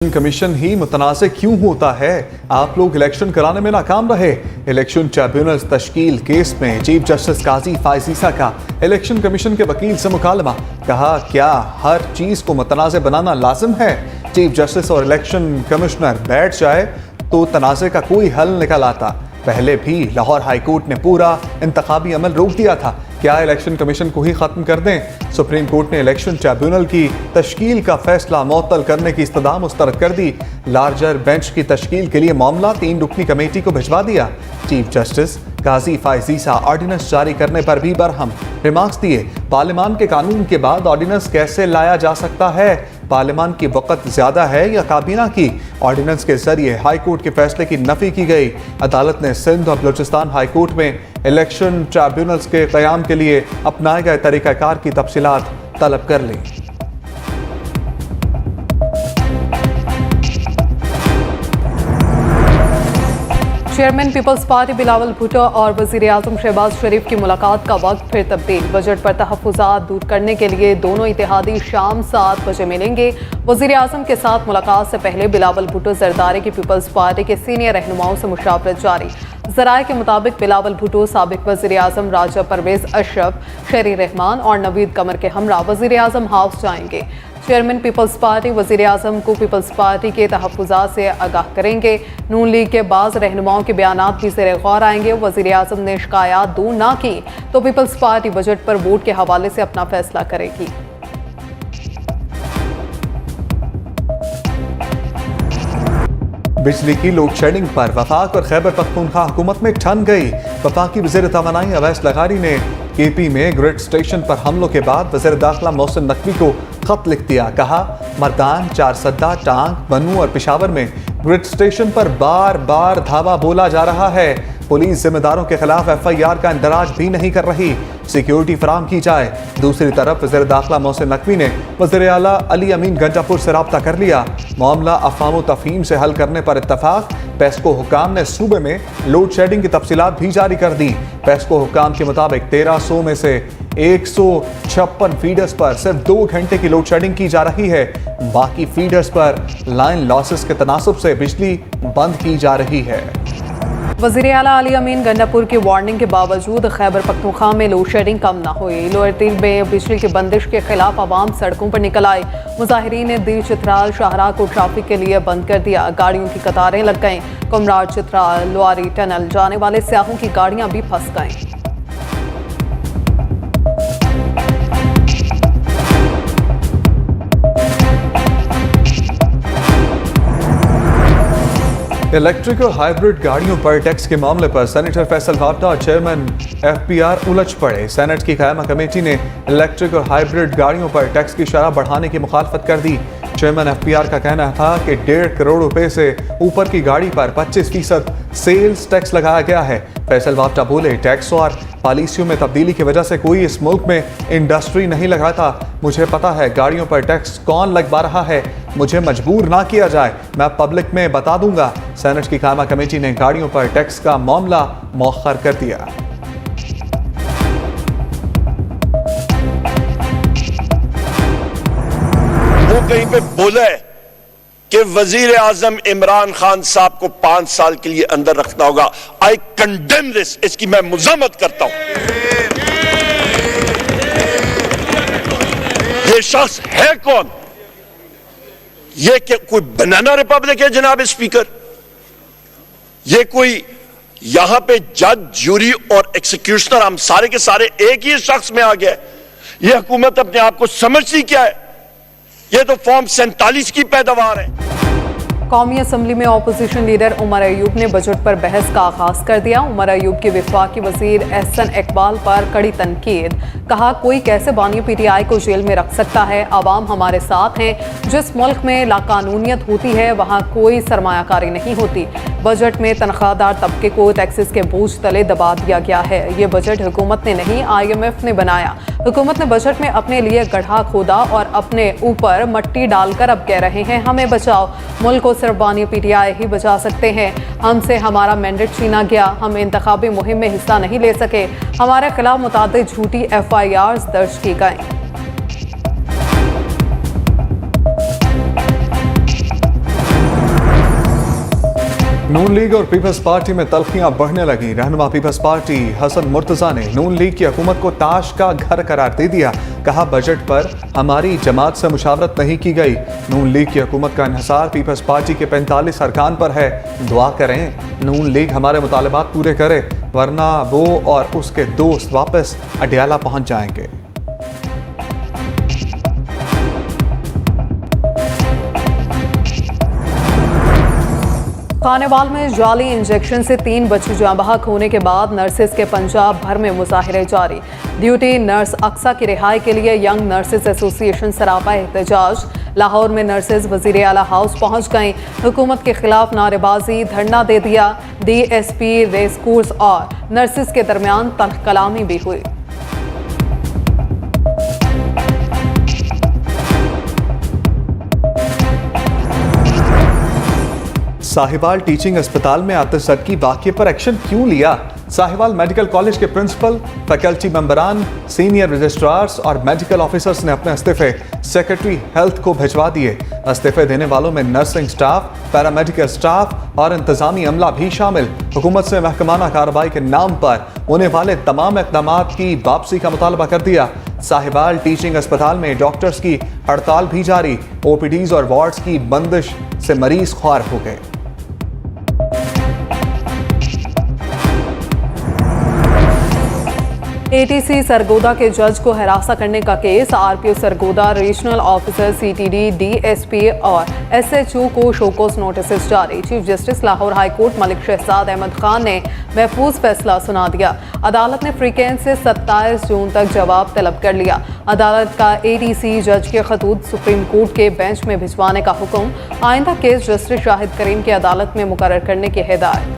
Commission ही मुतनाज़ क्यों होता है? आप लोग इलेक्शन कराने में नाकाम रहे। इलेक्शन ट्रिब्यूनल तश्कील केस में चीफ जस्टिस काजी फायजीसा का इलेक्शन कमीशन के वकील से मुकालमा। कहा, क्या हर चीज को मुतनाज़ बनाना लाजिम है? चीफ जस्टिस और इलेक्शन कमिश्नर बैठ जाए तो तनाज़े का कोई हल निकल आता। पहले भी लाहौर हाई कोर्ट ने पूरा इंतखाबी अमल रोक दिया था। क्या इलेक्शन कमीशन को ही खत्म कर दें? सुप्रीम कोर्ट ने इलेक्शन ट्रिब्यूनल की तश्कील का फैसला मुअत्तल करने की इस्तदा मुस्तरद कर दी। लार्जर बेंच की तश्कील के लिए मामला 3 रुकनी कमेटी को भिजवा दिया। चीफ जस्टिस काजी फायजीसा ऑर्डिनेंस जारी करने पर भी बरहम रिमार्क्स दिए। पार्लियामान के कानून के बाद ऑर्डिनेंस कैसे लाया जा सकता है? पार्लियामान की वक़्त ज़्यादा है या काबीना की? ऑर्डिनेंस के जरिए हाई कोर्ट के फैसले की नफ़ी की गई। अदालत ने सिंध और बलूचिस्तान हाई कोर्ट में इलेक्शन ट्रिब्यूनल्स के क़याम के लिए अपनाए गए तरीक़ाकार की तफसीलात तलब कर ली। Chairman peoples party Bilawal Bhutto और वज़ीर-ए-आज़म शहबाज शरीफ की मुलाकात का वक्त फिर तब्दील। बजट पर तहफ़्फ़ुज़ात दूर करने के लिए दोनों इत्तेहादी शाम 7 बजे मिलेंगे। वज़ीर-ए-आज़म के साथ मुलाकात से पहले बिलावल भुट्टो जरदारी की पीपल्स पार्टी के सीनियर रहनुमाओं से मुशावरत जारी। ज़राए के मुताबिक बिलावल भुट्टो साबिक़ वज़ीर-ए-आज़म राजा परवेज़ अशरफ, शेरी रहमान और नवीद कमर के हमरा वज़ीर-ए-आज़म हाउस जाएंगे। चेयरमैन पीपल्स पार्टी वज़ीर-ए-आज़म को पीपल्स पार्टी के तहफ़्फ़ुज़ात से आगाह करेंगे। नून लीग के बाज़ रहनुमाओं के बयानात भी ज़ेर गौर आएंगे। वज़ीर-ए-आज़म ने शिकायत दूर ना की तो पीपल्स पार्टी बजट पर वोट के हवाले से अपना फैसला करेगी। बिजली की लोड शेडिंग पर वफाक और खैबर पख्तूनख्वा हुकूमत में ठन गई। वफाकी वज़ीर तवानाई अवैस लगारी ने केपी में ग्रिड स्टेशन पर हमलों के बाद वज़ीर दाखिला मोहसिन नकवी को खत लिख दिया। कहा, मर्दान, चारसद्दा, टांग, बनू और पेशावर में ग्रिड स्टेशन पर बार बार धावा बोला जा रहा है। पुलिस जिम्मेदारों के खिलाफ FIR का इंदराज भी नहीं कर रही। सिक्योरिटी फराम की जाए। दूसरी तरफ वज़ीर दाखिला मोहसिन नकवी ने वज़ीर आला अली अमीन गंजापुर से रब्ता कर लिया। मामला अफ़वाम तफ़हीम से हल करने पर इत्तफाक। पेस्को हुकाम ने सूबे में लोड शेडिंग की तफसीलात भी जारी कर दी। पेस्को हुकाम के मुताबिक 1300 में से 156 फीडर्स पर सिर्फ 2 घंटे की लोड शेडिंग की जा रही है। बाकी फीडर्स पर लाइन लॉसेस के तनासुब से बिजली बंद की जा रही है। वज़ीर आला अली अमीन गंडापुर की वार्निंग के बावजूद खैबर पख्तूनख्वा में लोड शेडिंग कम न हुई। लोअर तिल में बिजली की बंदिश के खिलाफ आवाम सड़कों पर निकल आए। मुजाहिरीन ने दिल चित्राल शाहराह को ट्रैफिक के लिए बंद कर दिया। गाड़ियों की कतारें लग गईं। कुमरार, चित्राल, लुआरी टनल जाने वाले सियाहों की गाड़ियां भी फंस गईं। इलेक्ट्रिक और हाइब्रिड गाड़ियों पर टैक्स के मामले पर सेनेटर फैसल वापटा और चेयरमैन FPR उलझ पड़े। सेनेट की कायमा कमेटी ने इलेक्ट्रिक और हाइब्रिड गाड़ियों पर टैक्स की शरह बढ़ाने की मुखालफत कर दी। चेयरमैन FPR का कहना था कि 1.5 करोड़ रुपए से ऊपर की गाड़ी पर 25% सेल्स टैक्स लगाया गया है। फैसल वापटा बोले, टैक्स और पॉलिसियों में तब्दीली की वजह से कोई इस मुल्क में इंडस्ट्री नहीं लगाता। मुझे पता है गाड़ियों पर टैक्स कौन लगवा रहा है। मुझे मजबूर ना किया जाए, मैं पब्लिक में बता दूंगा। सेनेट की कायमा कमेटी ने गाड़ियों पर टैक्स का मामला मौखर कर दिया। वो कहीं पे बोला है कि वजीर आजम इमरान खान साहब को 5 साल के लिए अंदर रखना होगा। आई कंडेम दिस, इसकी मैं मुज़म्मत करता हूं। ये शख्स है कौन? ये कोई बनाना रिपब्लिक है जनाब स्पीकर? ये कोई यहां पे जज, जूरी और एक्सिक्यूशनर हम सारे के सारे एक ही शख्स में आ गया है। ये हुकूमत अपने आप को समझती क्या है? ये तो फॉर्म 47 की पैदावार है। कौमी असम्बली में अपोजिशन लीडर उमर अयूब ने बजट पर बहस का आगाज कर दिया। उमर अयूब की वफाकी वजीर एहसन इकबाल पर कड़ी तनकीद। कहा, कोई कैसे बानी PTI को जेल में रख सकता है? आवाम हमारे साथ हैं। जिस मुल्क में लाकानूनियत होती है वहाँ कोई सरमायाकारी नहीं होती। बजट में तनख्वाहदार तबके को टैक्सेस के बोझ तले दबा दिया गया है। ये बजट हुकूमत ने नहीं, IMF ने बनाया। हुकूमत ने बजट में अपने लिए गड्ढा खोदा और अपने ऊपर मट्टी डालकर अब कह रहे हैं हमें बचाओ। मुल्क को सिर्फ बानी PTI ही बचा सकते हैं। हमसे हमारा मैंडेट छीना गया। हम इंतखाबी मुहिम में हिस्सा नहीं ले सके। हमारे खिलाफ मुतादिद झूठी FIRs दर्ज की गई। नून लीग और पीपल्स पार्टी में तल्खियां बढ़ने लगी। रहनुमा पीपल्स पार्टी हसन मुर्तजा ने नून लीग की हुकूमत को ताश का घर करार दे दिया। कहा बजट पर हमारी जमात से मुशावरत नहीं की गई। नून लीग की हुकूमत का इन्हिसार पीपल्स पार्टी के 45 अरकान पर है। दुआ करें नून लीग हमारे मुतालबात पूरे करे, वरना वो और उसके दोस्त वापस अडियाला पहुंच जाएंगे। खानेवाल में जाली इंजेक्शन से 3 बच्चे जाँ बहक होने के बाद नर्सेज के पंजाब भर में मुजाहरे जारी। ड्यूटी नर्स अक्सा की रिहाई के लिए यंग नर्सेज एसोसिएशन सरापा एहतजाज। लाहौर में नर्सेज वजीर आला हाउस पहुंच गईं। हुकूमत के खिलाफ नारेबाजी, धरना दे दिया। DSP रेस कोर्स और नर्सेज के दरमियान तल्ख कलामी भी हुई। साहिवाल टीचिंग अस्पताल में आतिशबाजी वाक़ये पर एक्शन क्यों लिया? साहिवाल मेडिकल कॉलेज के प्रिंसिपल, फैकल्टी मेंबरान, सीनियर रजिस्ट्रार्स और मेडिकल ऑफिसर्स ने अपने इस्तीफे सेक्रेटरी हेल्थ को भिजवा दिए। इस्तीफे देने वालों में नर्सिंग स्टाफ, पैरामेडिकल स्टाफ और इंतजामी अमला भी शामिल। हुकूमत से महकमाना कार्रवाई के नाम पर होने वाले तमाम इक़दामात की वापसी का मुतालबा कर दिया। साहिवाल टीचिंग अस्पताल में डॉक्टर्स की हड़ताल भी जारी। OPDs और वार्ड्स की बंदिश से मरीज ख्वार हो गए। ATC सरगोदा के जज को हरासा करने का case. RPO Sargodha, regional officer CTD, DSP और SHO को शोकोस नोटिस जारी। Chief justice Lahore high court Malik Shahzad Ahmad Khan ने महफूज फैसला सुना दिया। अदालत ने फ्रीकेंस से 27 जून तक जवाब तलब कर लिया। अदालत का ATC जज के खतूत सुप्रीम कोर्ट के बेंच में भिजवाने का हुक्म। आइंदा केस जस्टिस शाहिद करीम की अदालत में मुकर्रर करने की हिदायत।